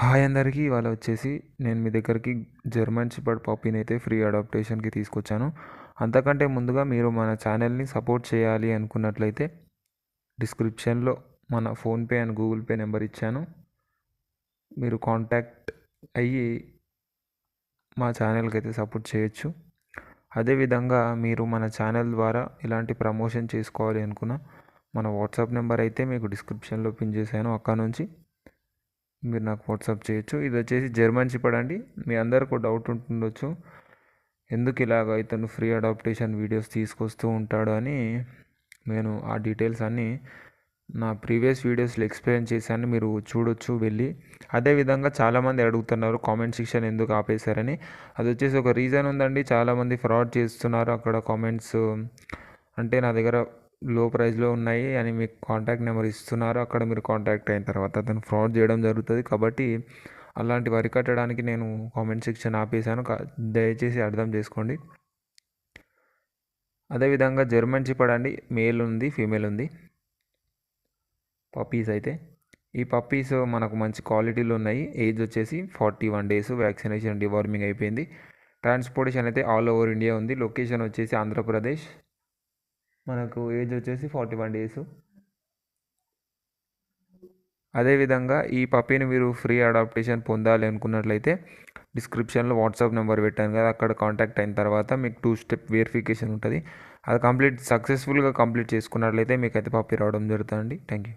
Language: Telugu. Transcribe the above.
హాయ్ అందరికీ. ఇవాళ వచ్చేసి నేను మీ దగ్గరికి జర్మన్ షెపర్డ్ పప్పీని అయితే ఫ్రీ అడాప్టేషన్కి తీసుకొచ్చాను. అంతకంటే ముందుగా మీరు మన ఛానల్ని సపోర్ట్ చేయాలి అనుకున్నట్లయితే డిస్క్రిప్షన్లో మన PhonePe and Google pay number ఇచ్చాను. మీరు కాంటాక్ట్ అయ్యి మా ఛానల్కి అయితే సపోర్ట్ చేయొచ్చు. అదేవిధంగా మీరు మన ఛానల్ ద్వారా ఇలాంటి ప్రమోషన్ చేసుకోవాలి అనుకున్న మన వాట్సాప్ నెంబర్ అయితే మీకు డిస్క్రిప్షన్లో పిన్ చేశాను. అక్కడ నుంచి మీరు నాకు వాట్సాప్ చేయొచ్చు. ఇది వచ్చేసి జర్మన్ షెపర్డ్ అండి. మీ అందరికీ డౌట్ ఉంటుండొచ్చు, ఎందుకు ఇలాగ ఇతను ఫ్రీ అడాప్టేషన్ వీడియోస్ తీసుకొస్తూ ఉంటాడు అని. నేను ఆ డీటెయిల్స్ అన్నీ నా ప్రీవియస్ వీడియోస్లో ఎక్స్ప్లెయిన్ చేశాను, మీరు చూడొచ్చు వెళ్ళి. అదేవిధంగా చాలామంది అడుగుతున్నారు కామెంట్ సెక్షన్ ఎందుకు ఆపేశారని. అది వచ్చేసి ఒక రీజన్ ఉందండి. చాలామంది ఫ్రాడ్ చేస్తున్నారు అక్కడ కామెంట్స్. అంటే నా దగ్గర లో ప్రైస్లో ఉన్నాయి అని మీకు కాంటాక్ట్ నెంబర్ ఇస్తున్నారు. అక్కడ మీరు కాంటాక్ట్ అయిన తర్వాత అతను ఫ్రాడ్ చేయడం జరుగుతుంది. కాబట్టి అలాంటివి అరికట్టడానికి నేను కామెంట్ సెక్షన్ ఆపేశాను. దయచేసి అర్థం చేసుకోండి. అదేవిధంగా జర్మన్ షెపర్డ్ అండి, మేల్ ఉంది, ఫీమేల్ ఉంది. పప్పీస్ అయితే ఈ పప్పీస్ మనకు మంచి క్వాలిటీలో ఉన్నాయి. ఏజ్ వచ్చేసి 41 days. వ్యాక్సినేషన్ డివార్మింగ్ అయిపోయింది. ట్రాన్స్పోర్టేషన్ అయితే ఆల్ ఓవర్ ఇండియా ఉంది. లొకేషన్ వచ్చేసి ఆంధ్రప్రదేశ్. మనకు ఏజ్ వచ్చేసి 41 days. అదేవిధంగా ఈ పప్పీని మీరు ఫ్రీ అడాప్టేషన్ పొందాలి అనుకున్నట్లయితే డిస్క్రిప్షన్లో వాట్సాప్ నెంబర్ పెట్టాను కదా, అక్కడ కాంటాక్ట్ అయిన తర్వాత మీకు 2-step వెరిఫికేషన్ ఉంటుంది. అది సక్సెస్ఫుల్గా కంప్లీట్ చేసుకున్నట్లయితే మీకు అయితే పప్పీ రావడం జరుగుతుందండి. Thank you.